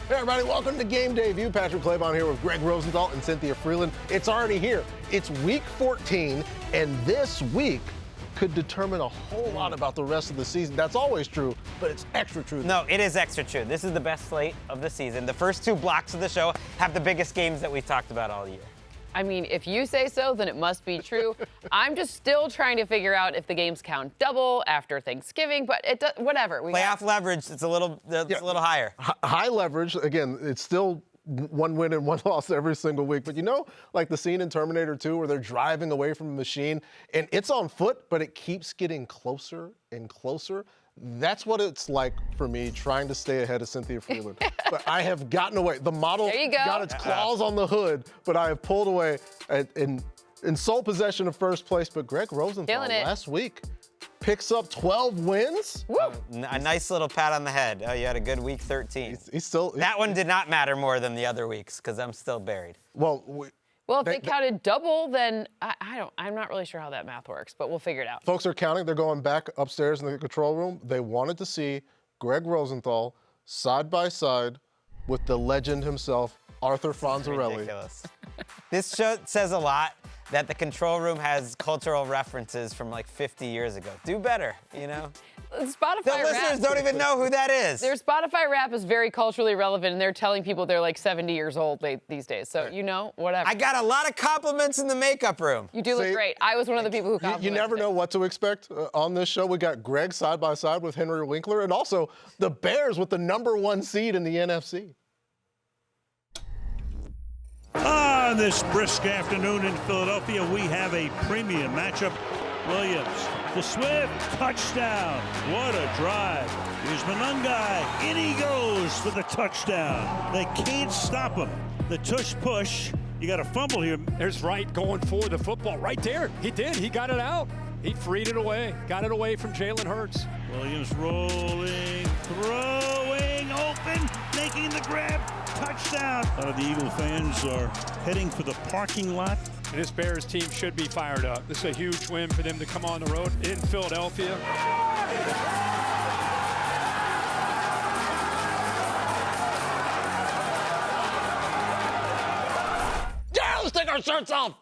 Hey everybody, welcome to Game Day View. Patrick Claybon here with Greg Rosenthal and Cynthia Freeland. It's already here. It's week 14, and this week could determine a whole lot about the rest of the season. That's always true, but it's extra true. No, it is extra true. This is the best slate of the season. The first two blocks of the show have the biggest games that we've talked about all year. I mean, if you say so, then it must be true. I'm just still trying to figure out if the games count double after Thanksgiving, but whatever. Playoff leverage, it's a little higher. High leverage, again, it's still one win and one loss every single week. But you know, like the scene in Terminator 2 where they're driving away from a machine and it's on foot, but it keeps getting closer and closer. That's what it's like for me trying to stay ahead of Cynthia Freeland. But I have gotten away. The model got its claws on the hood, but I have pulled away in sole possession of first place. But Greg Rosenthal last week picks up 12 wins. A nice little pat on the head. Oh, you had a good week 13. That one did not matter more than the other weeks because I'm still buried. Well, if they counted double, then I'm not really sure how that math works, but we'll figure it out. Folks are counting. They're going back upstairs in the control room. They wanted to see Greg Rosenthal side by side with the legend himself, Arthur Fonzarelli. Ridiculous. This show says a lot that the control room has cultural references from like 50 years ago. Do better, you know? Spotify the listeners don't even know who that is. Their Spotify rap is very culturally relevant, and they're telling people they're like 70 years old these days. So, you know, whatever. I got a lot of compliments in the makeup room. You do look great. I was one of the people who complimented. You never know what to expect on this show. We got Greg side by side with Henry Winkler, and also the Bears with the #1 seed in the NFC. On this brisk afternoon in Philadelphia, we have a premium matchup. Williams to Swift, touchdown. What a drive. Here's Monungai. In he goes for the touchdown. They can't stop him. The tush push. You got a fumble here. There's Wright going for the football right there. He did. He got it out. He freed it away. Got it away from Jalen Hurts. Williams rolling, throwing, open, making the grab. Touchdown. A lot of the Eagle fans are heading for the parking lot. And this Bears team should be fired up. This is a huge win for them to come on the road in Philadelphia. Yeah, let's take our shirts off.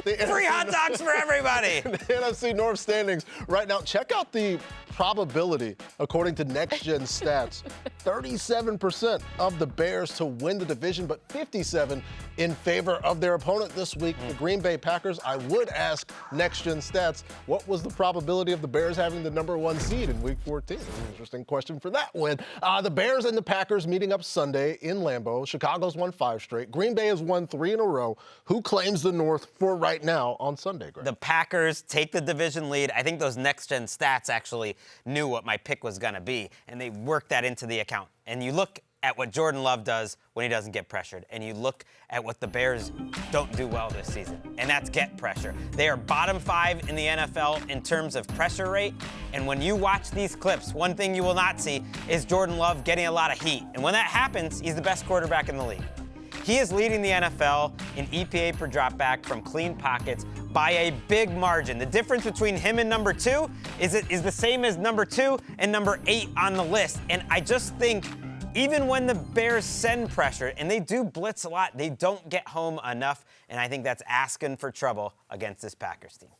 Free hot dogs for everybody. The NFC North standings right now. Check out the probability, according to Next Gen Stats. 37% of the Bears to win the division, but 57% in favor of their opponent this week, the Green Bay Packers. I would ask Next Gen Stats, what was the probability of the Bears having the #1 seed in Week 14? Interesting question for that win. The Bears and the Packers meeting up Sunday in Lambeau. Chicago's won 5 straight. Green Bay has won 3 in a row. Who claims the North for right now on Sunday, Greg? The Packers take the division lead. I think those Next Gen Stats actually knew what my pick was going to be, and they worked that into the account. And you look at what Jordan Love does when he doesn't get pressured, and you look at what the Bears don't do well this season, and that's get pressure. They are bottom 5 in the NFL in terms of pressure rate, and when you watch these clips, one thing you will not see is Jordan Love getting a lot of heat. And when that happens, he's the best quarterback in the league. He is leading the NFL in EPA per dropback from clean pockets by a big margin. The difference between him and #2 is the same as #2 and #8 on the list. And I just think even when the Bears send pressure, and they do blitz a lot, they don't get home enough. And I think that's asking for trouble against this Packers team.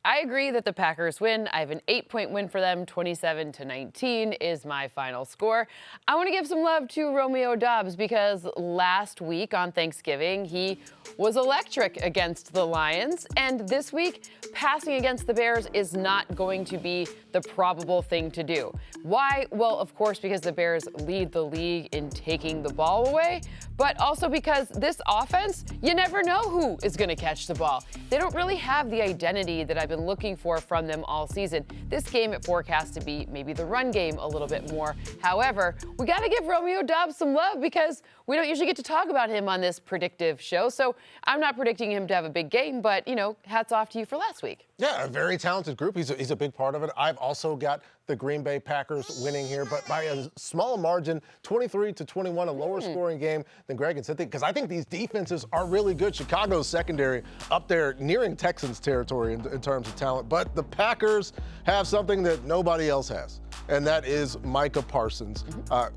I agree that the Packers win. I have an 8-point win for them. 27-19 is my final score. I want to give some love to Romeo Doubs because last week on Thanksgiving, he was electric against the Lions. And this week, passing against the Bears is not going to be the probable thing to do. Why? Well, of course, because the Bears lead the league in taking the ball away, but also because this offense, you never know who is going to catch the ball. They don't really have the identity that I've been looking for from them all season. This game, it forecasts to be maybe the run game a little bit more. However, we got to give Romeo Doubs some love because we don't usually get to talk about him on this predictive show. So I'm not predicting him to have a big game, but, you know, hats off to you for last week. Yeah, a very talented group. He's a big part of it. I've also got the Green Bay Packers winning here, but by a small margin, 23-21, a lower scoring game than Greg and Cynthia, because I think these defenses are really good. Chicago's secondary up there nearing Texans territory in terms of talent, but the Packers have something that nobody else has, and that is Micah Parsons,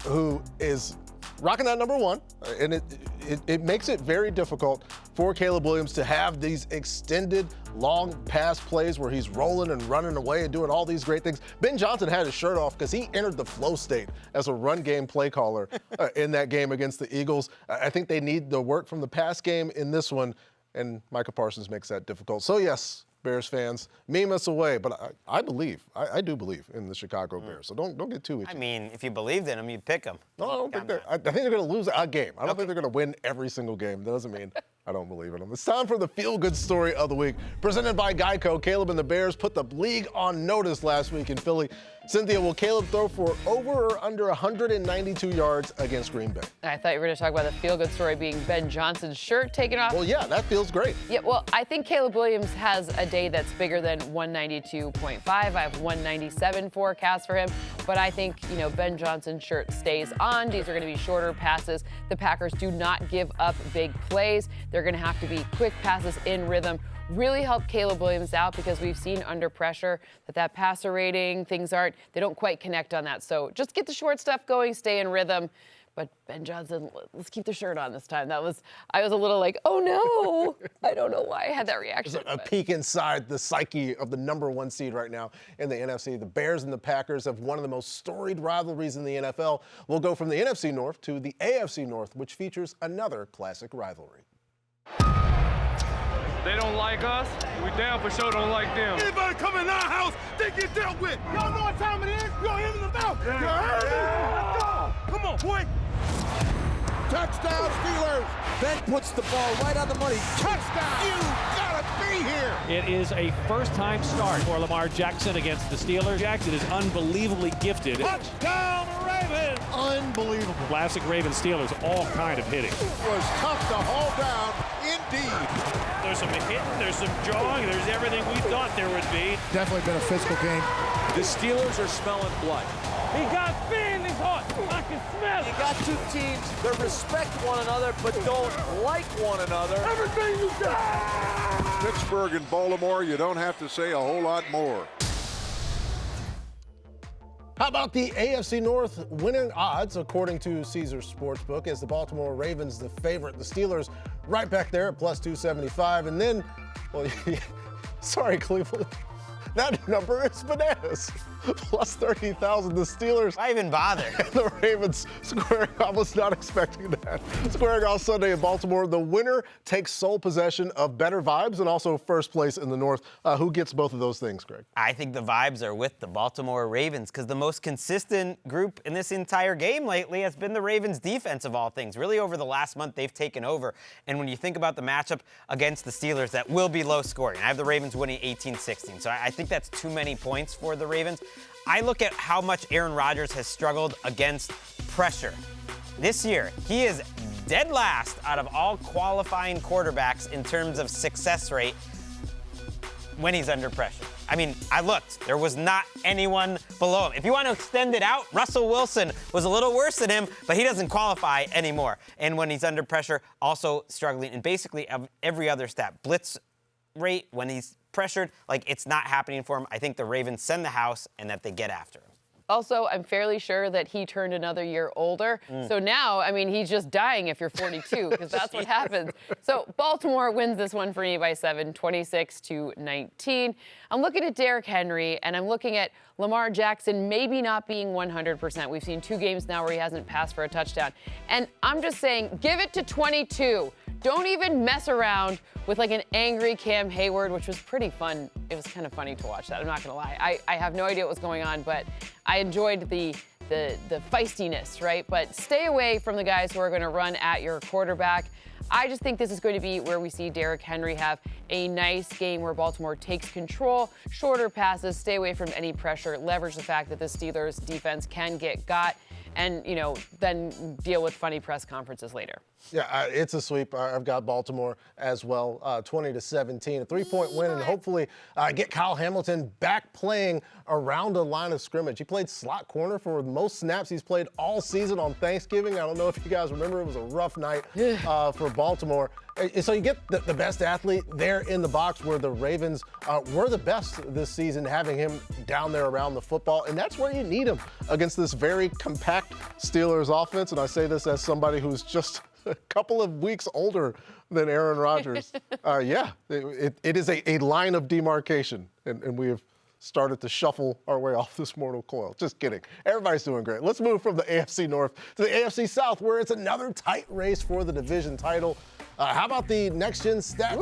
who is rocking that number 1, and it makes it very difficult for Caleb Williams to have these extended long pass plays where he's rolling and running away and doing all these great things. Ben Johnson had his shirt off because he entered the flow state as a run game play caller in that game against the Eagles. I think they need the work from the pass game in this one, and Micah Parsons makes that difficult. So yes, Bears fans, meme us away, but I do believe in the Chicago Bears. So don't get too itchy. I mean, if you believed in them, you'd pick them. No, I don't think I think they're going to lose a game. I don't think they're going to win every single game. That doesn't mean I don't believe in them. It's time for the feel-good story of the week. Presented by Geico, Caleb and the Bears put the league on notice last week in Philly. Cynthia, will Caleb throw for over or under 192 yards against Green Bay? I thought you were going to talk about the feel-good story being Ben Johnson's shirt taken off. Well, yeah, that feels great. Yeah, well, I think Caleb Williams has a day that's bigger than 192.5. I have 197 forecast for him, but I think, Ben Johnson's shirt stays on. These are going to be shorter passes. The Packers do not give up big plays. They're going to have to be quick passes in rhythm. Really help Caleb Williams out because we've seen under pressure that passer rating, they don't quite connect on that. So just get the short stuff going, stay in rhythm. But Ben Johnson, let's keep the shirt on this time. I was a little like, oh no. I don't know why I had that reaction. A peek inside the psyche of the number 1 seed right now in the NFC. The Bears and the Packers have one of the most storied rivalries in the NFL. We'll go from the NFC North to the AFC North, which features another classic rivalry. They don't like us, we damn for sure don't like them. Anybody come in our house, they get dealt with. Y'all know what time it is? Y'all hit in the mouth. You heard me? Let's go. Come on, boy. Touchdown, Steelers. Ben puts the ball right on the money. Touchdown. You gotta be here. It is a first-time start for Lamar Jackson against the Steelers. Jackson is unbelievably gifted. Touchdown, Ravens. Unbelievable. Classic Ravens Steelers, all kind of hitting. It was tough to hold down, indeed. There's some hitting, there's some jawing, there's everything we thought there would be. Definitely been a physical game. The Steelers are smelling blood. He got feelings hot. I can smell it. You got two teams that respect one another but don't like one another. Everything you got. Pittsburgh and Baltimore, you don't have to say a whole lot more. How about the AFC North winning odds, according to Caesars Sportsbook, as the Baltimore Ravens the favorite, the Steelers right back there at plus 275, and then, well, sorry, Cleveland, that number is bananas. Plus 30,000. The Steelers. Why even bother? And the Ravens squaring. I was not expecting that. Squaring off Sunday in Baltimore. The winner takes sole possession of better vibes and also first place in the North. Who gets both of those things, Greg? I think the vibes are with the Baltimore Ravens because the most consistent group in this entire game lately has been the Ravens defense of all things. Really over the last month, they've taken over. And when you think about the matchup against the Steelers, that will be low scoring. I have the Ravens winning 18-16. So I think that's too many points for the Ravens. I look at how much Aaron Rodgers has struggled against pressure. This year, he is dead last out of all qualifying quarterbacks in terms of success rate when he's under pressure. I mean, I looked. There was not anyone below him. If you want to extend it out, Russell Wilson was a little worse than him, but he doesn't qualify anymore. And when he's under pressure, also struggling in basically every other stat. Blitz rate, when he's pressured, like it's not happening for him. I think the Ravens send the house and that they get after him. Also, I'm fairly sure that he turned another year older. So now, I mean, he's just dying if you're 42, because that's what happens. So Baltimore wins this one for me by 7, 26-19. I'm looking at Derrick Henry, and I'm looking at Lamar Jackson maybe not being 100%. We've seen 2 games now where he hasn't passed for a touchdown. And I'm just saying, give it to 22. Don't even mess around with like an angry Cam Hayward, which was pretty fun. It was kind of funny to watch that. I'm not going to lie. I have no idea what was going on, but I enjoyed the feistiness, right? But stay away from the guys who are going to run at your quarterback. I just think this is going to be where we see Derrick Henry have a nice game where Baltimore takes control, shorter passes, stay away from any pressure, leverage the fact that the Steelers defense can get got, and, you know, then deal with funny press conferences later. Yeah, it's a sweep. I've got Baltimore as well, 20-17, a 3-point win, and hopefully get Kyle Hamilton back playing around the line of scrimmage. He played slot corner for the most snaps he's played all season on Thanksgiving. I don't know if you guys remember, it was a rough night for Baltimore. So you get the best athlete there in the box, where the Ravens were the best this season, having him down there around the football. And that's where you need him against this very compact Steelers offense. And I say this as somebody who's just a couple of weeks older than Aaron Rodgers. It is a line of demarcation. And we have started to shuffle our way off this mortal coil. Just kidding. Everybody's doing great. Let's move from the AFC North to the AFC South, where it's another tight race for the division title. How about the next-gen stats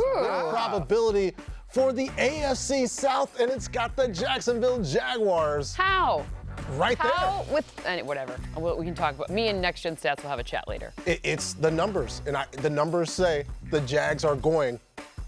probability for the AFC South? And it's got the Jacksonville Jaguars. How? Right there. How? Whatever. We can talk about. Me and Next Gen Stats will have a chat later. It's the numbers. And the numbers say the Jags are going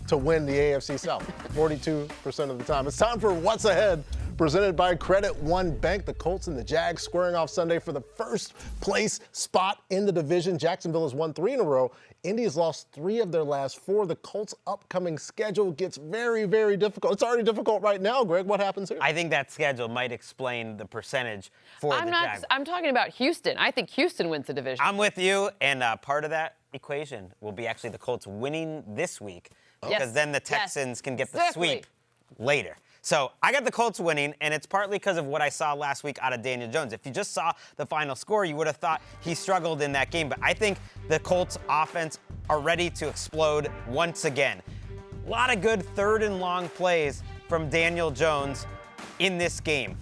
to win the AFC South 42% of the time. It's time for What's Ahead, presented by Credit One Bank. The Colts and the Jags squaring off Sunday for the first place spot in the division. Jacksonville has won 3 in a row. Indy has lost 3 of their last 4. The Colts' upcoming schedule gets very, very difficult. It's already difficult right now, Greg. What happens here? I think that schedule might explain the percentage for the Jaguars. I'm talking about Houston. I think Houston wins the division. I'm with you, and part of that equation will be actually the Colts winning this week, because then the Texans can get the sweep later. So I got the Colts winning, and it's partly because of what I saw last week out of Daniel Jones. If you just saw the final score, you would have thought he struggled in that game. But I think the Colts offense are ready to explode once again. A lot of good third and long plays from Daniel Jones in this game.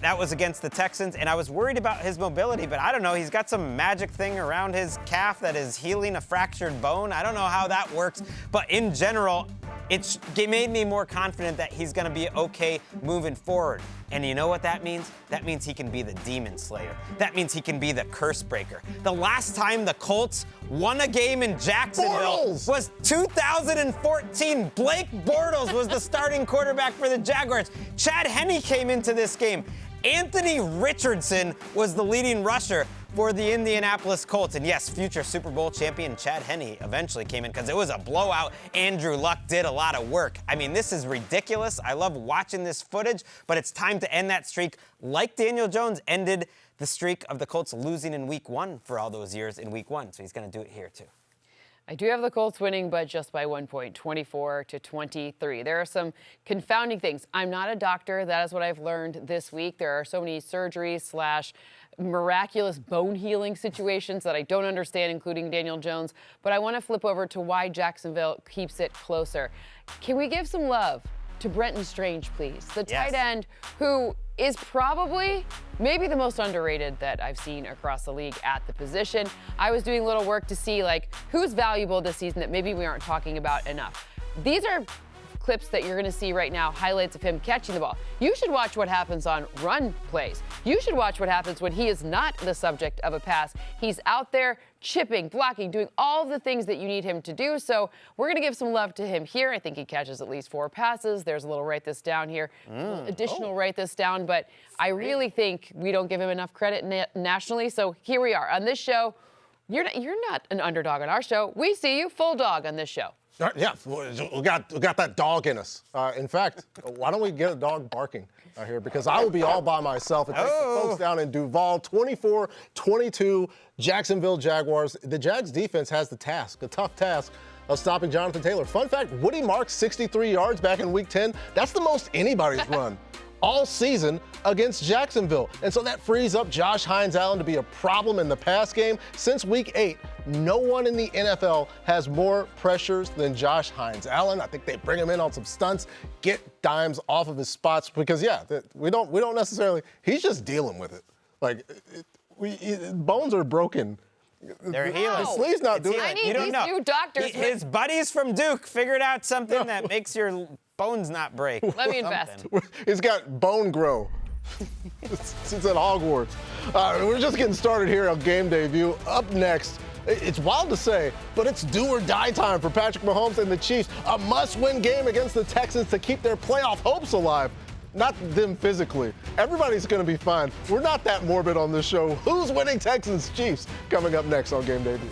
That was against the Texans, and I was worried about his mobility, but I don't know. He's got some magic thing around his calf that is healing a fractured bone. I don't know how that works, but in general, it made me more confident that he's going to be okay moving forward. And you know what that means? That means he can be the demon slayer. That means he can be the curse breaker. The last time the Colts won a game in Jacksonville was 2014. Blake Bortles was the starting quarterback for the Jaguars. Chad Henne came into this game. Anthony Richardson was the leading rusher for the Indianapolis Colts. And yes, future Super Bowl champion Chad Henne eventually came in because it was a blowout. Andrew Luck did a lot of work. I mean, this is ridiculous. I love watching this footage, but it's time to end that streak like Daniel Jones ended the streak of the Colts losing in week 1 for all those years in week 1. So he's going to do it here too. I do have the Colts winning, but just by 1 point, 24-23. There are some confounding things. I'm not a doctor. That is what I've learned this week. There are so many surgeries / miraculous bone healing situations that I don't understand, including Daniel Jones. But I want to flip over to why Jacksonville keeps it closer. Can we give some love to Brenton Strange, please? The tight end who is probably maybe the most underrated that I've seen across the league at the position. I was doing a little work to see who's valuable this season that maybe we aren't talking about enough. These are clips that you're going to see right now, highlights of him catching the ball. You should watch what happens on run plays. You should watch what happens when he is not the subject of a pass. He's out there chipping, blocking, doing all of the things that you need him to do. So we're going to give some love to him here. I think he catches at least 4 passes. There's a little write this down here, additional write this down. But I really think we don't give him enough credit nationally. So here we are on this show. You're not an underdog on our show. We see you full dog on this show. Yeah, we got that dog in us. In fact, why don't we get a dog barking here? Because I will be all by myself. It takes the folks down in Duval, 24-22, Jacksonville Jaguars. The Jags defense has the tough task of stopping Jonathan Taylor. Fun fact, Woody marked 63 yards back in Week 10. That's the most anybody's run all season against Jacksonville. And so that frees up Josh Hines-Allen to be a problem in the pass game. Since Week 8, no one in the NFL has more pressures than Josh Hines-Allen. I think they bring him in on some stunts, get Dimes off of his spots because, we don't necessarily – he's just dealing with it. Bones are broken. They're healing. His sleeve's not doing it. I need these new doctors. His buddies from Duke figured out something that makes your bones not break. Let me invest. He's got bone grow. Since at Hogwarts. We're just getting started here on Game Day View. Up next, it's wild to say, but it's do or die time for Patrick Mahomes and the Chiefs. A must-win game against the Texans to keep their playoff hopes alive. Not them physically. Everybody's going to be fine. We're not that morbid on this show. Who's winning Texans Chiefs? Coming up next on Game Day View.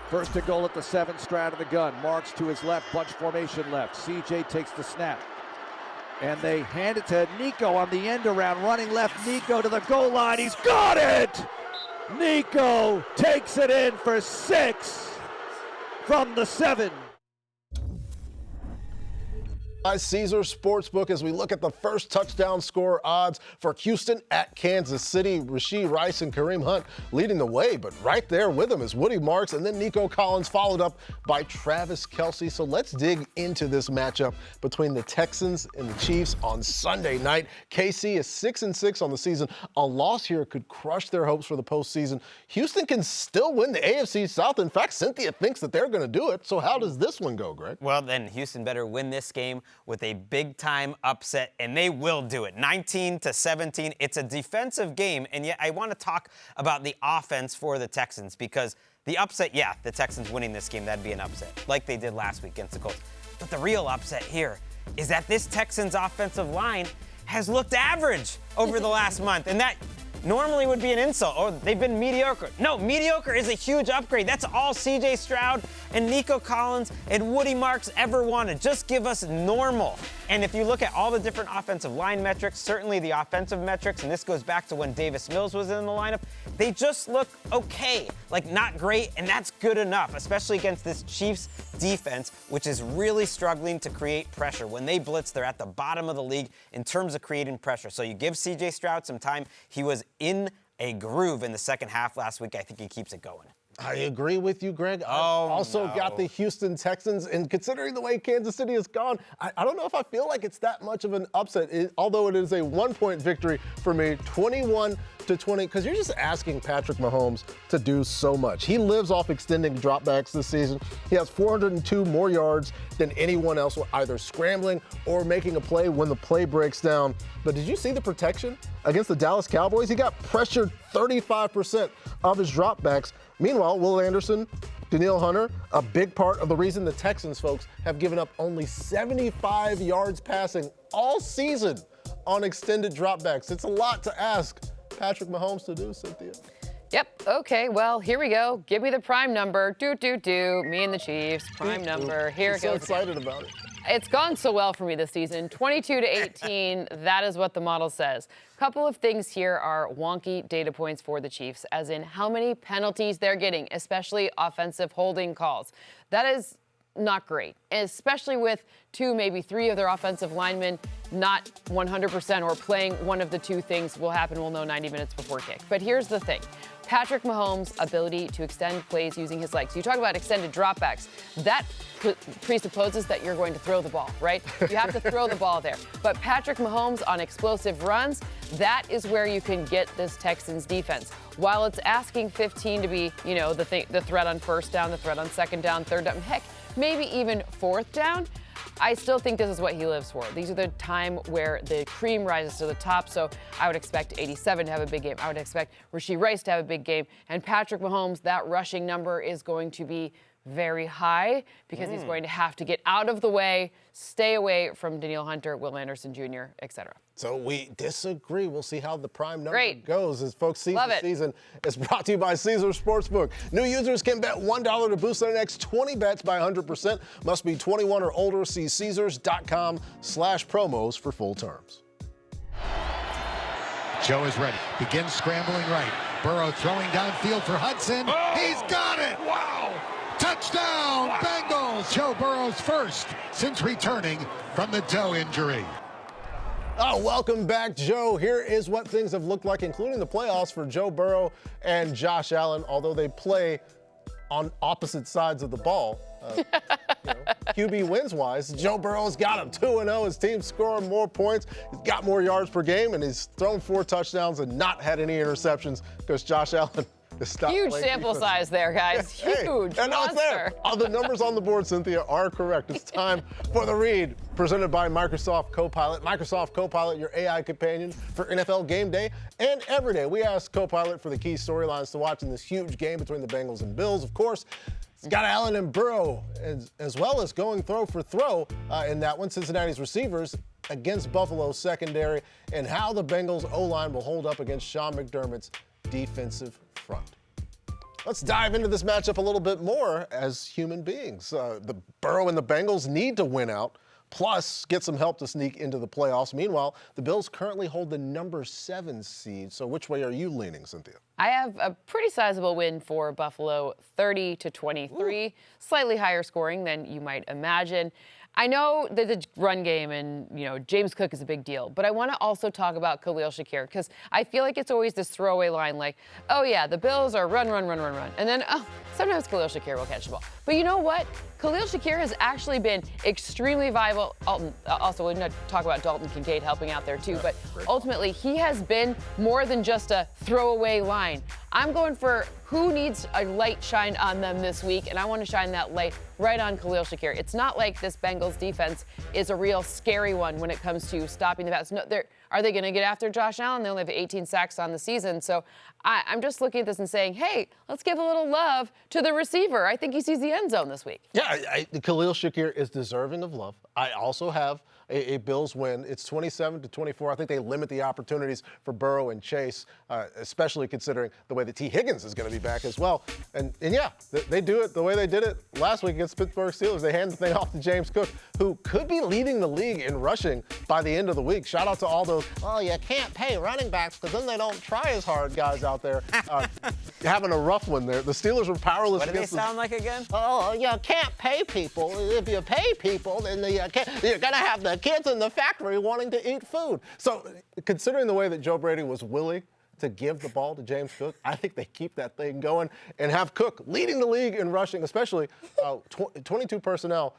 First and goal at the 7, Stroud of the gun. Marks to his left, bunch formation left. CJ takes the snap. And they hand it to Nico on the end around, running left. Nico to the goal line. He's got it! Nico takes it in for 6 from the 7. Caesar Sportsbook as we look at the first touchdown score odds for Houston at Kansas City. Rashee Rice and Kareem Hunt leading the way, but right there with them is Woody Marks and then Nico Collins, followed up by Travis Kelce. So let's dig into this matchup between the Texans and the Chiefs on Sunday night. KC is 6-6 on the season. A loss here could crush their hopes for the postseason. Houston can still win the AFC South. In fact, Cynthia thinks that they're going to do it. So how does this one go, Greg? Well, then Houston better win this game with a big-time upset, and they will do it. 19-17. It's a defensive game, and yet I want to talk about the offense for the Texans because the upset, yeah, the Texans winning this game, that'd be an upset, like they did last week against the Colts. But the real upset here is that this Texans offensive line has looked average over the last month, and that normally would be an insult. Oh, they've been mediocre. No, mediocre is a huge upgrade. That's all C.J. Stroud and Nico Collins and Woody Marks ever wanted. Just give us normal. And if you look at all the different offensive line metrics, certainly the offensive metrics, and this goes back to when Davis Mills was in the lineup, they just look okay. Like, not great, and that's good enough, especially against this Chiefs defense, which is really struggling to create pressure. When they blitz, they're at the bottom of the league in terms of creating pressure. So you give C.J. Stroud some time. He was in a groove in the second half last week. I think he keeps it going. I agree with you, Greg. I also got the Houston Texans, and considering the way Kansas City has gone, I don't know if I feel like it's that much of an upset, although it is a 1-point victory for me, 21-20, because you're just asking Patrick Mahomes to do so much. He lives off extending dropbacks this season. He has 402 more yards than anyone else, either scrambling or making a play when the play breaks down. But did you see the protection against the Dallas Cowboys? He got pressured 35% of his dropbacks. Meanwhile, Will Anderson, Danielle Hunter, a big part of the reason the Texans, folks, have given up only 75 yards passing all season on extended dropbacks. It's a lot to ask Patrick Mahomes to do, Cynthia. Yep, okay, well, here we go. Give me the prime number. Me and the Chiefs, prime number. Here it goes. So excited about it. It's gone so well for me this season. 22-18, that is what the model says. Couple of things here are wonky data points for the Chiefs, as in how many penalties they're getting, especially offensive holding calls. That is not great, especially with 2, maybe 3 of their offensive linemen not 100% or playing one of the 2 things will happen. We'll know 90 minutes before kick. But here's the thing. Patrick Mahomes' ability to extend plays using his legs. You talk about extended dropbacks. That presupposes that you're going to throw the ball, right? You have to throw the ball there. But Patrick Mahomes on explosive runs, that is where you can get this Texans defense. While it's asking 15 to be, the threat on first down, the threat on second down, third down, heck, maybe even fourth down, I still think this is what he lives for. These are the time where the cream rises to the top, so I would expect 87 to have a big game. I would expect Rashee Rice to have a big game. And Patrick Mahomes, that rushing number is going to be very high because he's going to have to get out of the way, stay away from Danielle Hunter, Will Anderson Jr., etc. So we disagree. We'll see how the prime number goes as folks see Love the it. season. It's brought to you by Caesar Sportsbook. New users can bet $1 to boost their next 20 bets by 100%. Must be 21 or older. See Caesars.com/promos for full terms. Joe is ready. Begins scrambling right. Burrow throwing downfield for Hudson. Oh! He's got it! Wow! Touchdown, Bengals! Joe Burrow's first since returning from the toe injury. Oh, welcome back, Joe. Here is what things have looked like, including the playoffs for Joe Burrow and Josh Allen, although they play on opposite sides of the ball. QB wins-wise, Joe Burrow's got him 2-0. His team's scoring more points. He's got more yards per game, and he's thrown 4 touchdowns and not had any interceptions because Josh Allen is stopped Huge playing sample defense. size there, guys. Huge. And it's there. Monster. All the numbers on the board, Cynthia, are correct. It's time for the read, presented by Microsoft Copilot. Microsoft Copilot, your AI companion for NFL game day and every day. We ask Copilot for the key storylines to watch in this huge game between the Bengals and Bills. Of course, it's got Allen and Burrow, as well as going throw for throw in that one. Cincinnati's receivers against Buffalo's secondary, and how the Bengals O-line will hold up against Sean McDermott's defensive front. Let's dive into this matchup a little bit more as human beings. The Burrow and the Bengals need to win out plus get some help to sneak into the playoffs. Meanwhile, the Bills currently hold the number 7 seed. So which way are you leaning, Cynthia? I have a pretty sizable win for Buffalo, 30-23, slightly higher scoring than you might imagine. I know that the run game and, James Cook is a big deal, but I want to also talk about Khalil Shakir because I feel like it's always this throwaway line like, oh, yeah, the Bills are run. And then, sometimes Khalil Shakir will catch the ball. But you know what? Khalil Shakir has actually been extremely viable. Also, we're going to talk about Dalton Kincaid helping out there too, but ultimately he has been more than just a throwaway line. I'm going for who needs a light shined on them this week, and I want to shine that light right on Khalil Shakir. It's not like this Bengals defense is a real scary one when it comes to stopping the pass. No, are they going to get after Josh Allen? They only have 18 sacks on the season. So I'm just looking at this and saying, hey, let's give a little love to the receiver. I think he sees the end zone this week. Yeah, Khalil Shakir is deserving of love. I also have a Bills win. It's 27-24. I think they limit the opportunities for Burrow and Chase, especially considering the way that T. Higgins is going to be back as well. And yeah, they do it the way they did it last week against Pittsburgh Steelers. They hand the thing off to James Cook, who could be leading the league in rushing by the end of the week. Shout out to all those, you can't pay running backs because then they don't try as hard guys out there. Having a rough one there. The Steelers were powerless What do they against sound like again? Oh, you can't pay people. If you pay people, then you're going to have the kids in the factory wanting to eat food. So considering the way that Joe Brady was willing to give the ball to James Cook, I think they keep that thing going and have Cook leading the league in rushing, especially 22 personnel.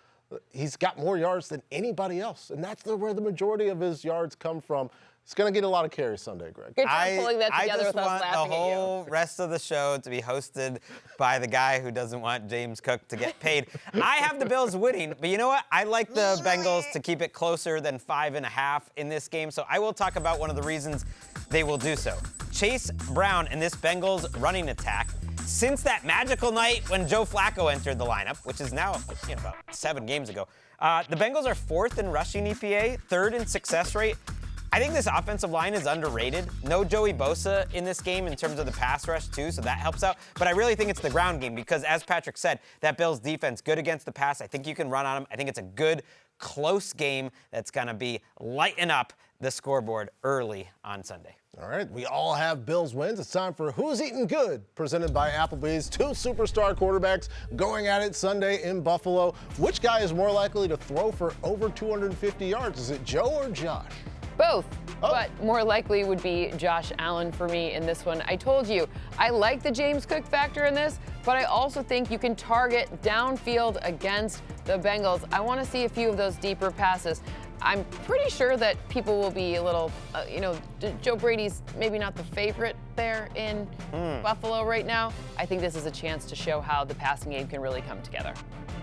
He's got more yards than anybody else, and that's where the majority of his yards come from. He's going to get a lot of carries Sunday, Greg. Good job pulling that together with us laughing at you. I just want the whole rest of the show to be hosted by the guy who doesn't want James Cook to get paid. I have the Bills winning, but you know what? I like the Bengals to keep it closer than 5.5 in this game, so I will talk about one of the reasons they will do so. Chase Brown and this Bengals running attack, since that magical night when Joe Flacco entered the lineup, which is now about 7 games ago, the Bengals are 4th in rushing EPA, 3rd in success rate. I think this offensive line is underrated. No Joey Bosa in this game in terms of the pass rush, too, so that helps out. But I really think it's the ground game because, as Patrick said, that Bills defense, good against the pass. I think you can run on them. I think it's a good, close game that's going to be lighting up the scoreboard early on Sunday. All right, we all have Bills wins. It's time for Who's Eating Good, presented by Applebee's. 2 superstar quarterbacks going at it Sunday in Buffalo. Which guy is more likely to throw for over 250 yards? Is it Joe or Josh? Both, but more likely would be Josh Allen for me in this one. I told you, I like the James Cook factor in this, but I also think you can target downfield against the Bengals. I want to see a few of those deeper passes. I'm pretty sure that people will be a little, Joe Brady's maybe not the favorite there in Buffalo right now. I think this is a chance to show how the passing game can really come together.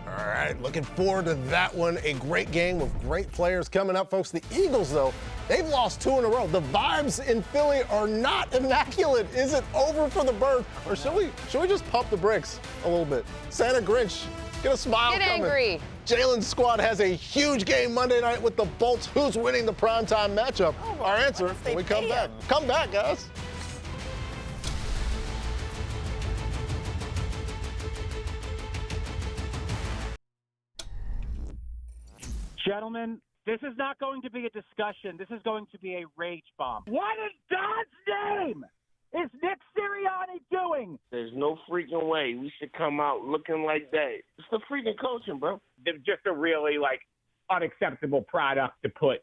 All right, looking forward to that one. A great game with great players coming up, folks. The Eagles, though, they've lost 2 in a row. The vibes in Philly are not immaculate. Is it over for the Birds, or should we just pump the brakes a little bit? Santa Grinch, get a smile Get coming. angry. Jalen's squad has a huge game Monday night with the Bolts. Who's winning the primetime matchup? Our answer when we come back. Come back, guys. Gentlemen, this is not going to be a discussion. This is going to be a rage bomb. What in God's name is Nick Sirianni doing? There's no freaking way we should come out looking like that. It's the freaking coaching, bro. They're just a really, unacceptable product to put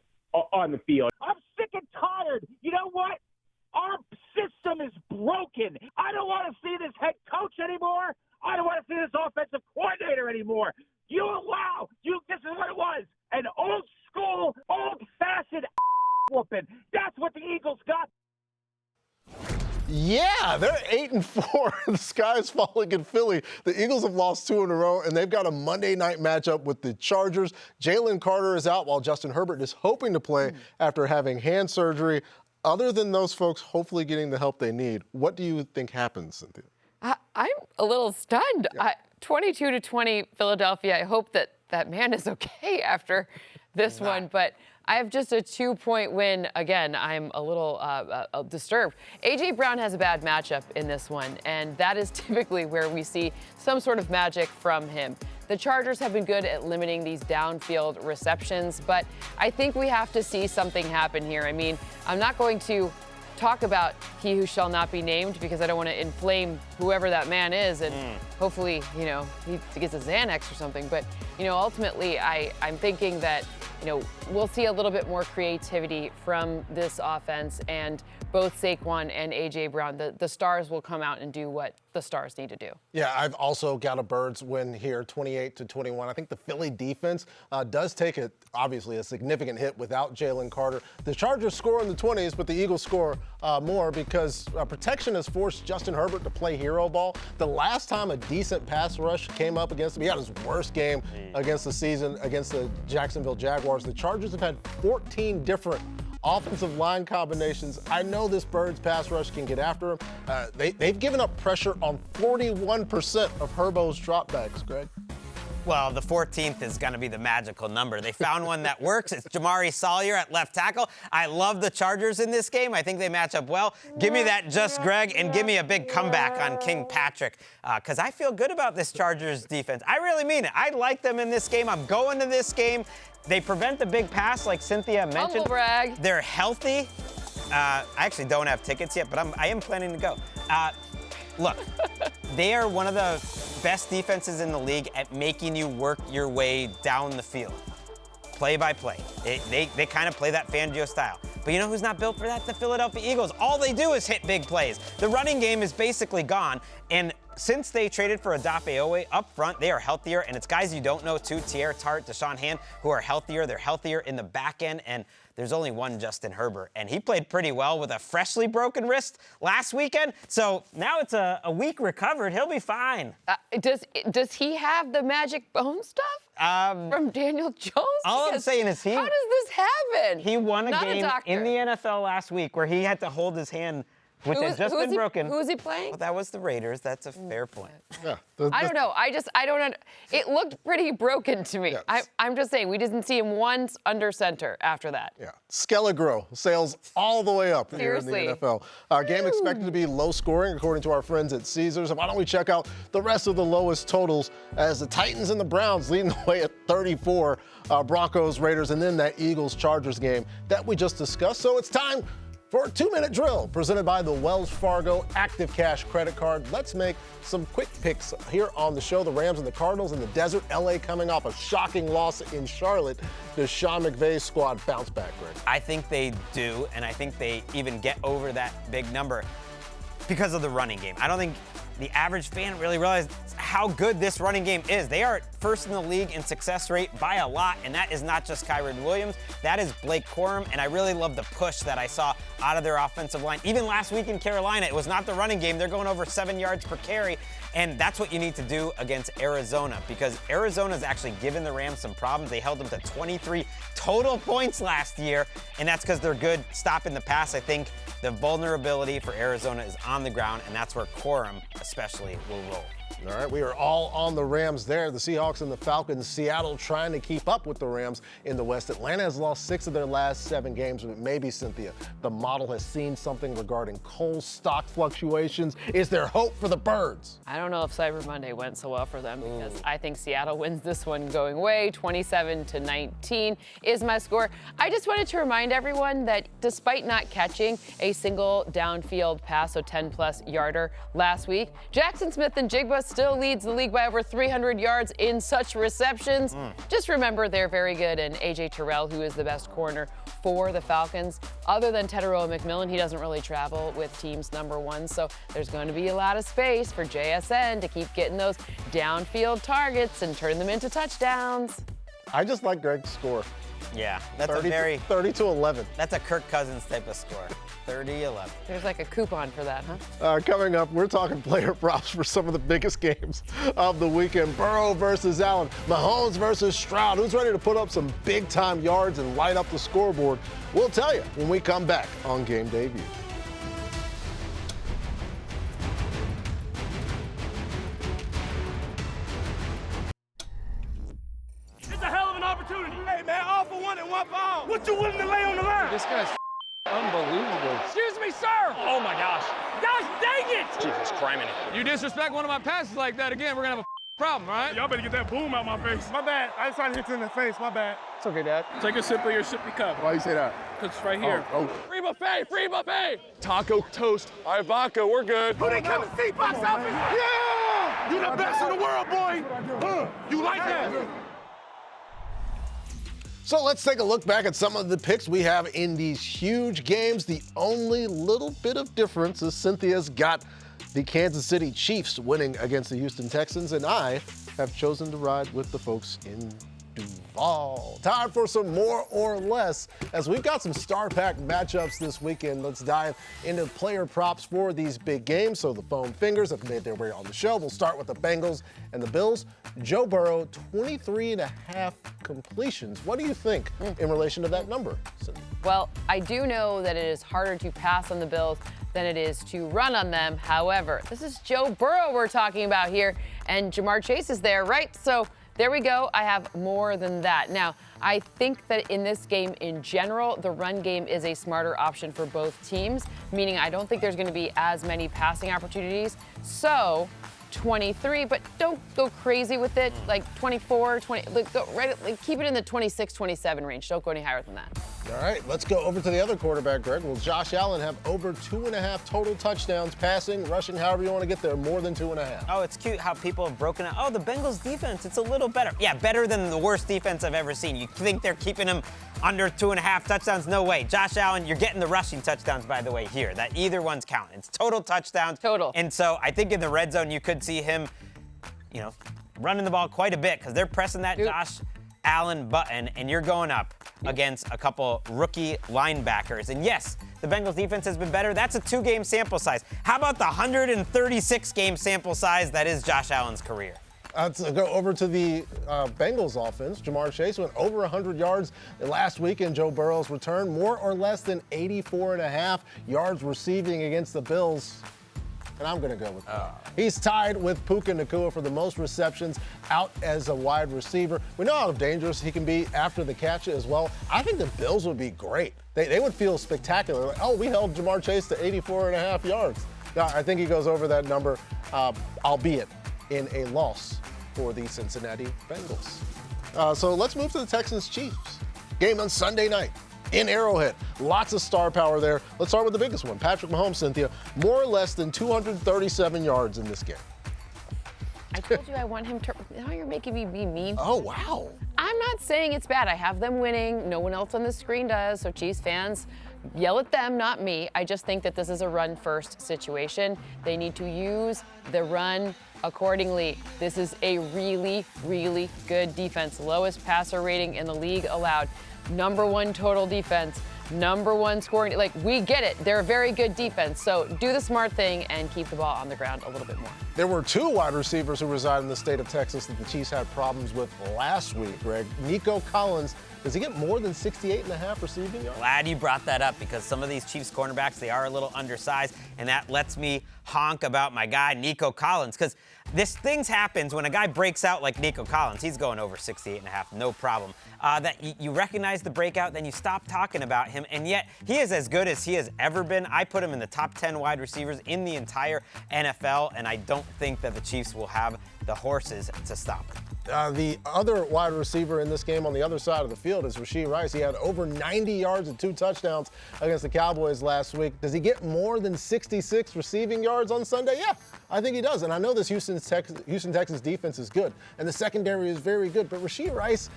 on the field. I'm sick and tired. You know what? Our system is broken. I don't want to see this head coach anymore. I don't want to see this offensive coordinator anymore. This is what it was. An old school, old-fashioned whooping. That's what the Eagles got. Yeah, they're 8-4. The sky is falling in Philly. The Eagles have lost 2 in a row, and they've got a Monday night matchup with the Chargers. Jalen Carter is out while Justin Herbert is hoping to play after having hand surgery. Other than those folks hopefully getting the help they need, what do you think happens, Cynthia? I'm a little stunned. 22-20 Philadelphia. I hope that man is okay after this one, but I have just a 2-point win. Again, I'm a little disturbed. A.J. Brown has a bad matchup in this one, and that is typically where we see some sort of magic from him. The Chargers have been good at limiting these downfield receptions, but I think we have to see something happen here. I mean, I'm not going to talk about he who shall not be named because I don't want to inflame whoever that man is, and hopefully, you know, he gets a Xanax or something. But, you know, ultimately, I'm thinking that, you know, we'll see a little bit more creativity from this offense, and both Saquon and A.J. Brown, the stars will come out and do what the stars need to do. Yeah, I've also got a Birds win here, 28-21. I think the Philly defense does take obviously a significant hit without Jalen Carter. The Chargers score in the 20s, but the Eagles score more because protection has forced Justin Herbert to play hero ball. The last time a decent pass rush came up against him, he had his worst game against the season against the Jacksonville Jaguars. The Chargers have had 14 different offensive line combinations. I know this Birds pass rush can get after him. They've given up pressure on 41% of Herbo's dropbacks, Greg. Well, the 14th is going to be the magical number. They found one that works. It's Jamari Sawyer at left tackle. I love the Chargers in this game. I think they match up well. Give me that just Greg, and give me a big comeback on King Patrick, because I feel good about this Chargers defense. I really mean it. I like them in this game. I'm going to this game. They prevent the big pass, like Cynthia mentioned. Humble brag. They're healthy. I actually don't have tickets yet, but I am planning to go. Look, they are one of the best defenses in the league at making you work your way down the field, play by play. They kind of play that Fangio style. But you know who's not built for that? The Philadelphia Eagles. All they do is hit big plays. The running game is basically gone. And since they traded for Odafe Owe up front, they are healthier. And it's guys you don't know too, Tierra Tart, Deshaun Hand, who are healthier. They're healthier in the back end. And there's only one Justin Herbert. And he played pretty well with a freshly broken wrist last weekend. So now it's a week recovered. He'll be fine. Does he have the magic bone stuff? From Daniel Jones? All I'm saying is how does this happen? He won a game in the NFL last week where he had to hold his hand, which had just been broken. Who was he playing? Well, that was the Raiders. That's a fair point. Yeah, I don't know. I don't. It looked pretty broken to me. Yes. I'm just saying we didn't see him once under center after that. Yeah, Skelegro sales all the way up here in the NFL. Game expected to be low scoring according to our friends at Caesars. And why don't we check out the rest of the lowest totals as the Titans and the Browns leading the way at 34, Broncos, Raiders, and then that Eagles-Chargers game that we just discussed. So it's time for a 2-minute drill presented by the Wells Fargo Active Cash credit card. Let's make some quick picks here on the show. The Rams and the Cardinals in the desert. LA coming off a shocking loss in Charlotte. Does Sean McVay's squad bounce back, Greg? I think they do, and I think they even get over that big number because of the running game. I don't think the average fan really realized how good this running game is. They are first in the league in success rate by a lot, and that is not just Kyron Williams. That is Blake Corum, and I really love the push that I saw out of their offensive line. Even last week in Carolina, it was not the running game. They're going over 7 yards per carry, and that's what you need to do against Arizona, because Arizona's actually given the Rams some problems. They held them to 23 total points last year, and that's because they're good stopping the pass. I think the vulnerability for Arizona is on the ground, and that's where Corum especially will roll. All right, we are all on the Rams there. The Seahawks and the Falcons. Seattle trying to keep up with the Rams in the West. Atlanta has lost 6 of their last 7 games, but maybe, Cynthia, the model has seen something regarding coal stock fluctuations. Is there hope for the Birds? I don't know if Cyber Monday went so well for them because I think Seattle wins this one going away. 27-19 is my score. I just wanted to remind everyone that despite not catching a single downfield pass, so 10-plus yarder last week, Jackson Smith and Jigba still leads the league by over 300 yards in such receptions. Just remember they're very good, and A.J. Terrell, who is the best corner for the Falcons. Other than Teteroa McMillan, he doesn't really travel with teams number 1, so there's going to be a lot of space for JSN to keep getting those downfield targets and turn them into touchdowns. I just like Greg's score. Yeah, that's 30-11. That's a Kirk Cousins type of score. 30-11. There's like a coupon for that, huh? Coming up, we're talking player props for some of the biggest games of the weekend. Burrow versus Allen, Mahomes versus Stroud. Who's ready to put up some big-time yards and light up the scoreboard? We'll tell you when we come back on Game Day View. It's a hell of an opportunity. Hey, man, all for one and one for all. What you willing to lay on the line? This guy's unbelievable. Excuse me, sir. Oh, my gosh. Gosh dang it. Jesus criminy. You disrespect one of my passes like that again, we're going to have a Problem, right? Y'all better get that boom out my face. My bad. I just tried to hit you in the face. My bad. It's okay, Dad. Take a sip of your sippy cup. Why you say that? Because it's right here. Oh. Free buffet! Free buffet! Taco toast. All right, vodka, we're good. Who they come to see, box office? Yeah! You the best in the world, boy. You like that? So let's take a look back at some of the picks we have in these huge games. The only little bit of difference is Cynthia's got the Kansas City Chiefs winning against the Houston Texans, and I have chosen to ride with the folks in Duval. Time for some more or less, as we've got some star-packed matchups this weekend. Let's dive into player props for these big games. So the foam fingers have made their way on the show. We'll start with the Bengals and the Bills. Joe Burrow, 23.5 completions. What do you think in relation to that number, Cindy? Well, I do know that it is harder to pass on the Bills than it is to run on them. However, this is Joe Burrow we're talking about here, and Jamar Chase is there, right? So there we go. I have more than that. Now, I think that in this game in general, the run game is a smarter option for both teams, meaning I don't think there's going to be as many passing opportunities. So 23, but don't go crazy with it. Like 24, 20, keep it in the 26, 27 range. Don't go any higher than that. All right, let's go over to the other quarterback, Greg. Will Josh Allen have over 2.5 total touchdowns, passing, rushing, however you want to get there, more than 2.5? Oh, it's cute how people have broken out. Oh, the Bengals defense, it's a little better. Yeah, better than the worst defense I've ever seen. You think they're keeping him under 2.5 touchdowns? No way. Josh Allen, you're getting the rushing touchdowns, by the way, here. That either one's counting. It's total touchdowns. Total. And so I think in the red zone, you could see him, running the ball quite a bit because they're pressing that Josh Allen button, and you're going up against a couple rookie linebackers. And yes, the Bengals defense has been better. That's a 2-game sample size. How about the 136-game sample size that is Josh Allen's career? Let's go over to the Bengals offense. Jamar Chase went over 100 yards last week in Joe Burrow's return, more or less than 84.5 yards receiving against the Bills. And I'm going to go with that. He's tied with Puka Nacua for the most receptions out as a wide receiver. We know how dangerous he can be after the catch as well. I think the Bills would be great. They would feel spectacular. Like, oh, we held Jamar Chase to 84.5 yards. Yeah, I think he goes over that number, albeit in a loss for the Cincinnati Bengals. So let's move to the Texans-Chiefs. Game on Sunday night in Arrowhead. Lots of star power there. Let's start with the biggest one. Patrick Mahomes, Cynthia, more or less than 237 yards in this game. I told you I want him to. Now you're making me be mean. Oh, wow. I'm not saying it's bad. I have them winning. No one else on the screen does. So Chiefs fans, yell at them, not me. I just think that this is a run-first situation. They need to use the run accordingly. This is a really, really good defense. Lowest passer rating in the league allowed. #1 total defense. #1 scoring. Like, we get it. They're a very good defense. So do the smart thing and keep the ball on the ground a little bit more. There were 2 wide receivers who reside in the state of Texas that the Chiefs had problems with last week, Greg. Nico Collins, does he get more than 68.5 receiving yards? Glad you brought that up because some of these Chiefs cornerbacks, they are a little undersized, and that lets me honk about my guy, Nico Collins, because things happens when a guy breaks out like Nico Collins. He's going over 68.5, no problem. That you recognize the breakout, then you stop talking about him, and yet he is as good as he has ever been. I put him in the top 10 wide receivers in the entire NFL, and I don't think that the Chiefs will have the horses to stop him. The other wide receiver in this game on the other side of the field is Rashee Rice. He had over 90 yards and 2 touchdowns against the Cowboys last week. Does he get more than 66 receiving yards on Sunday? Yeah, I think he does. And I know this Houston Texans defense is good, and the secondary is very good. But Rashee Rice,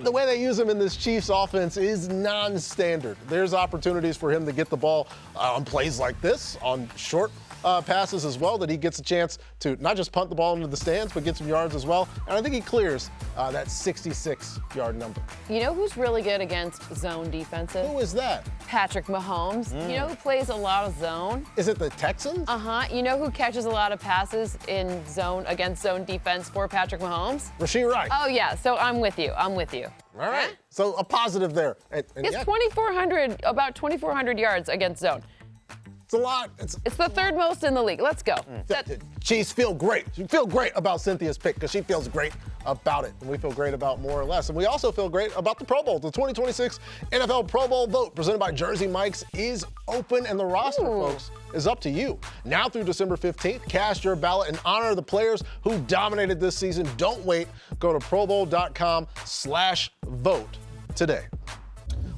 the way they use him in this Chiefs offense is non-standard. There's opportunities for him to get the ball on plays like this, on short passes as well, that he gets a chance to not just punt the ball into the stands, but get some yards as well. And I think he clears that 66-yard number. You know who's really good against zone defenses? Who is that? Patrick Mahomes. You know who plays a lot of zone? Is it the Texans? Uh-huh. You know who catches a lot of passes in zone against zone defense for Patrick Mahomes? Rashee Rice. Oh, yeah. So I'm with you. I'm with you. All right. So a positive there. It's 2,400, about 2,400 yards against zone. It's a lot. It's the third most in the league. Let's go. Chiefs feel great. You feel great about Cynthia's pick because she feels great about it. And we feel great about more or less. And we also feel great about the Pro Bowl. The 2026 NFL Pro Bowl vote presented by Jersey Mike's is open, and the roster, folks, is up to you. Now through December 15th, cast your ballot and honor the players who dominated this season. Don't wait. Go to probowl.com/vote today.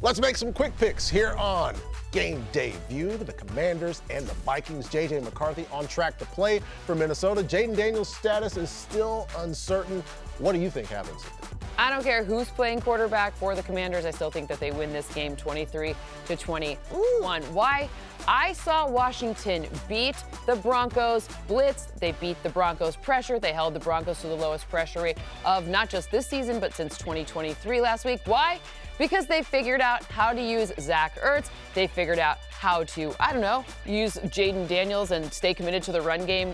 Let's make some quick picks here on Game Day View. The Commanders and the Vikings. J.J. McCarthy on track to play for Minnesota. Jaden Daniels' status is still uncertain. What do you think happens? I don't care who's playing quarterback for the Commanders. I still think that they win this game 23-21. Why? I saw Washington beat the Broncos blitz. They beat the Broncos pressure. They held the Broncos to the lowest pressure rate of not just this season, but since 2023 last week. Why? Because they figured out how to use Zach Ertz. They figured out how to, use Jaden Daniels and stay committed to the run game.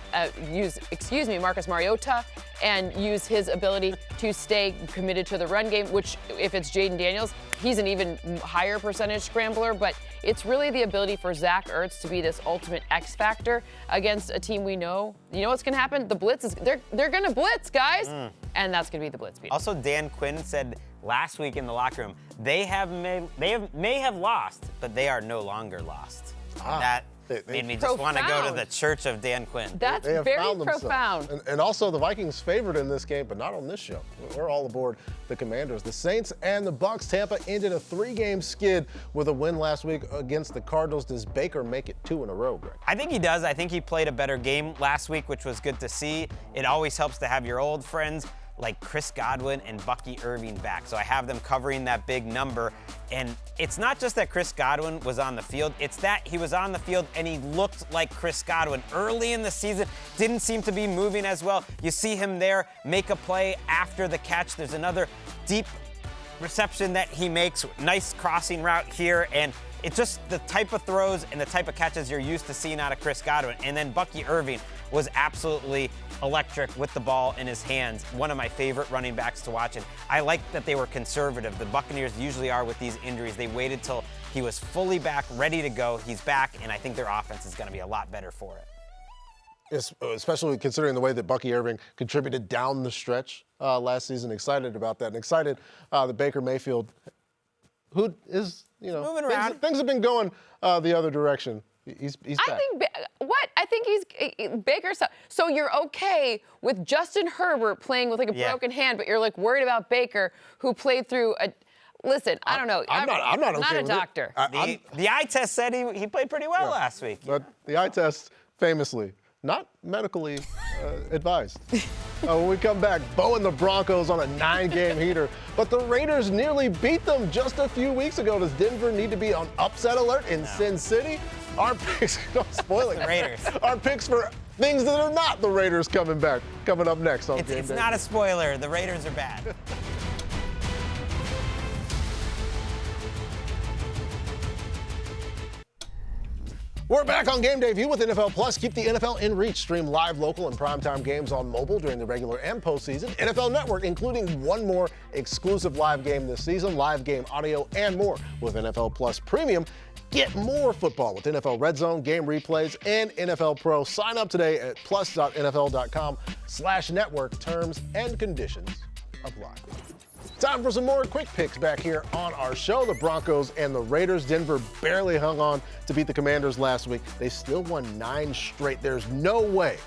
Marcus Mariota, and use his ability to stay committed to the run game, which if it's Jaden Daniels, he's an even higher percentage scrambler, but it's really the ability for Zach Ertz to be this ultimate X factor against a team we know. You know what's going to happen? The blitz is, they're going to blitz, guys, and that's going to be the blitz beat. Also, Dan Quinn said last week in the locker room, they may have lost, but they are no longer lost. That made me just want to go to the church of Dan Quinn. That's very profound. And also the Vikings favored in this game, but not on this show. We're all aboard the Commanders. The Saints and the Bucs. Tampa ended a 3-game skid with a win last week against the Cardinals. Does Baker make it 2 in a row, Greg? I think he does. I think he played a better game last week, which was good to see. It always helps to have your old friends like Chris Godwin and Bucky Irving back. So I have them covering that big number. And it's not just that Chris Godwin was on the field, it's that he was on the field and he looked like Chris Godwin. Early in the season, didn't seem to be moving as well. You see him there make a play after the catch. There's another deep reception that he makes. Nice crossing route here. And it's just the type of throws and the type of catches you're used to seeing out of Chris Godwin. And then Bucky Irving was absolutely electric with the ball in his hands. One of my favorite running backs to watch. And I like that they were conservative. The Buccaneers usually are with these injuries. They waited till he was fully back, ready to go. He's back, and I think their offense is going to be a lot better for it. Especially considering the way that Bucky Irving contributed down the stretch last season. Excited about that, and excited that Baker Mayfield, who is, moving around. Things have been going the other direction. He's back. I think he's Baker. So you're okay with Justin Herbert playing with like a broken hand, but you're like worried about Baker, who played through a. Listen, I don't know. I'm not okay with doctor. The eye test said he played pretty well last week. But the eye test, famously, not medically advised. When we come back, Bo and the Broncos on a 9-game heater, but the Raiders nearly beat them just a few weeks ago. Does Denver need to be on upset alert in Sin City? Our picks, don't spoil it. The Raiders. Our picks for things that are not the Raiders coming up next on Game Day. It's not a spoiler. The Raiders are bad. We're back on Game Day View with NFL Plus. Keep the NFL in reach. Stream live, local, and primetime games on mobile during the regular and postseason. NFL Network, including one more exclusive live game this season, live game audio, and more with NFL Plus Premium. Get more football with NFL RedZone, game replays, and NFL Pro. Sign up today at plus.nfl.com/network. Terms and conditions apply. Time for some more quick picks back here on our show. The Broncos and the Raiders. Denver barely hung on to beat the Commanders last week. They still won 9 straight. There's no way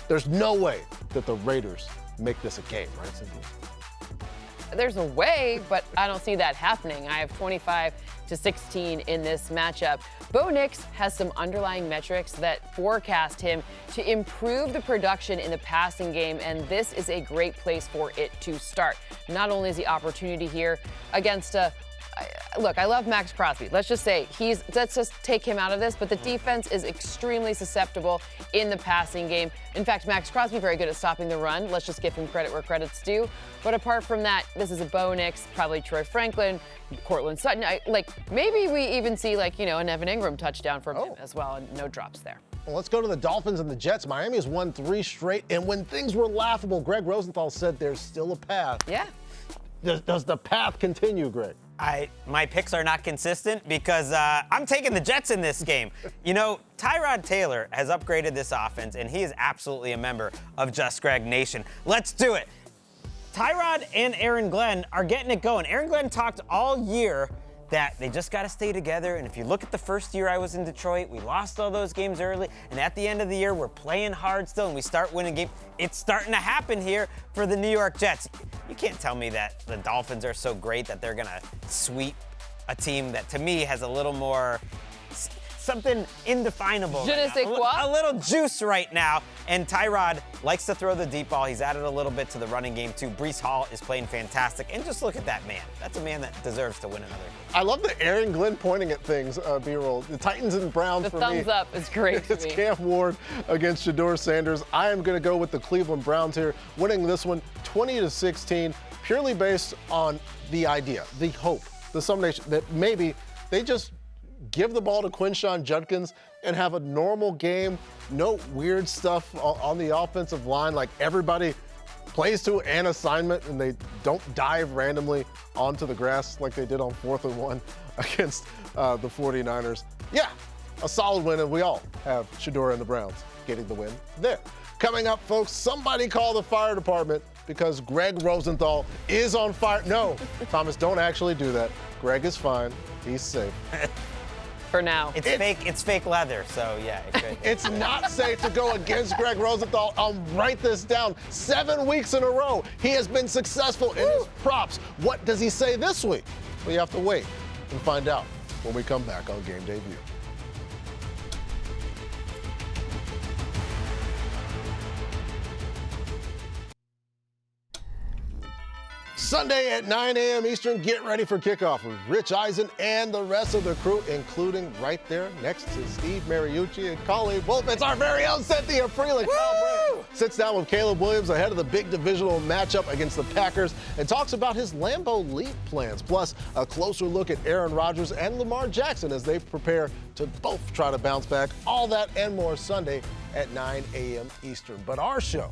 that the Raiders make this a game, right, Cynthia? There's a way, but I don't see that happening. I have 25-16 in this matchup. Bo Nix has some underlying metrics that forecast him to improve the production in the passing game, and this is a great place for it to start. Not only is the opportunity here against look, I love Max Crosby. Let's just say let's just take him out of this, but the defense is extremely susceptible in the passing game. In fact, Max Crosby very good at stopping the run. Let's just give him credit where credit's due. But apart from that, this is a Bo Nix, probably Troy Franklin, Cortland Sutton. Maybe we even see an Evan Ingram touchdown from him as well, and no drops there. Well, let's go to the Dolphins and the Jets. Miami has won 3 straight, and when things were laughable, Greg Rosenthal said there's still a path. Yeah. Does the path continue, Greg? My picks are not consistent because I'm taking the Jets in this game. You know, Tyrod Taylor has upgraded this offense, and he is absolutely a member of Just Greg Nation. Let's do it. Tyrod and Aaron Glenn are getting it going. Aaron Glenn talked all year that they just got to stay together. And if you look at the first year I was in Detroit, we lost all those games early. And at the end of the year, we're playing hard still, and we start winning games. It's starting to happen here for the New York Jets. You can't tell me that the Dolphins are so great that they're going to sweep a team that, to me, has a little more something indefinable. Je ne sais quoi? A little juice right now. And Tyrod likes to throw the deep ball. He's added a little bit to the running game, too. Breece Hall is playing fantastic. And just look at that man. That's a man that deserves to win another game. I love the Aaron Glenn pointing at things, B-roll. The Titans and Browns for me. The thumbs up is great to It's me. Cam Ward against Shedeur Sanders. I am going to go with the Cleveland Browns here, winning this one 20-16, purely based on the idea, the hope, the summation that maybe they just give the ball to Quinshon Judkins and have a normal game, no weird stuff on the offensive line, like everybody plays to an assignment and they don't dive randomly onto the grass like they did on 4th and 1 against the 49ers. Yeah, a solid win, and we all have Shedeur and the Browns getting the win there. Coming up, folks, somebody call the fire department because Greg Rosenthal is on fire. No, Thomas, don't actually do that. Greg is fine. He's safe. For now. It's fake leather, so yeah. It could. It's not safe to go against Greg Rosenthal. I'll write this down. 7 weeks in a row, he has been successful in his props. What does he say this week? Well, you have to wait and find out when we come back on Game Day View. Sunday at 9 a.m. Eastern, get ready for kickoff with Rich Eisen and the rest of the crew, including right there next to Steve Mariucci and Colleen Wolf. It's our very own Cynthia Freeland. Sits down with Caleb Williams ahead of the big divisional matchup against the Packers and talks about his Lambeau Leap plans, plus a closer look at Aaron Rodgers and Lamar Jackson as they prepare to both try to bounce back. All that and more Sunday at 9 a.m. Eastern. But our show,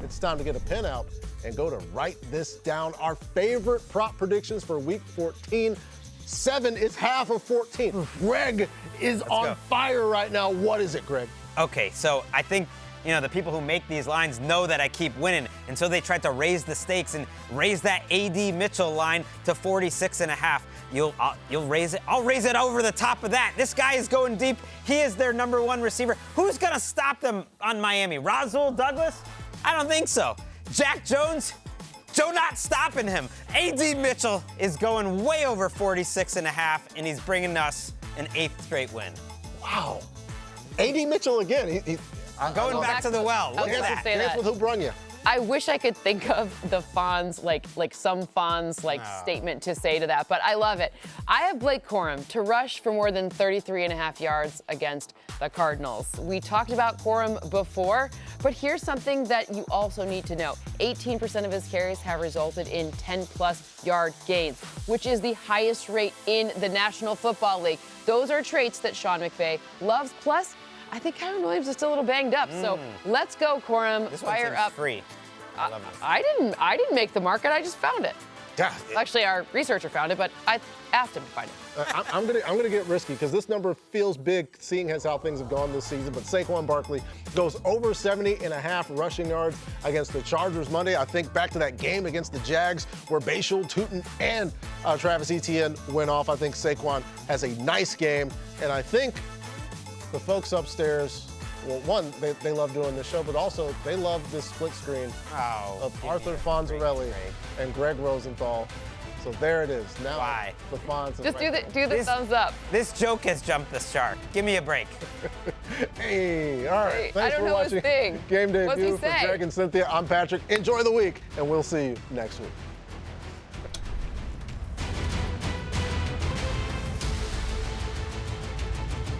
it's time to get a pen out and go to write this down. Our favorite prop predictions for Week 14. 7 is half of 14. Greg is on fire right now. What is it, Greg? Okay, so I think, the people who make these lines know that I keep winning, and so they tried to raise the stakes and raise that A.D. Mitchell line to 46.5. You'll raise it. I'll raise it over the top of that. This guy is going deep. He is their number one receiver. Who's going to stop them on Miami? Rasul Douglas? I don't think so. Jack Jones? Joe not stopping him. A.D. Mitchell is going way over 46.5, and he's bringing us an 8th straight win. Wow. A.D. Mitchell again. I'm going back to the well. Look at that. Dance with who brung you. I wish I could think of the Fonz, like some Fonz statement to say to that, but I love it. I have Blake Corum to rush for more than 33.5 yards against the Cardinals. We talked about Corum before, but here's something that you also need to know. 18% of his carries have resulted in 10-plus yard gains, which is the highest rate in the National Football League. Those are traits that Sean McVay loves. Plus, I think Kyron Williams is still a little banged up, so let's go, Corum. This Fire up. Free. I love this. I didn't make the market. I just found it. Yeah. Actually, our researcher found it, but I asked him to find it. I'm gonna get risky because this number feels big, seeing as how things have gone this season. But Saquon Barkley goes over 70.5 rushing yards against the Chargers Monday. I think back to that game against the Jags where Bayshul, Tootin, and Travis Etienne went off. I think Saquon has a nice game, and I think the folks upstairs, well, one, they love doing this show, but also they love this split screen of Arthur Fonzarelli and Greg Rosenthal. So there it is. Now the Fonz. Just do the thumbs up. This joke has jumped the shark. Give me a break. Hey, all right. Hey, Thanks I don't for know watching his thing. Game Day What's he View for say? Greg and Cynthia. I'm Patrick. Enjoy the week, and we'll see you next week.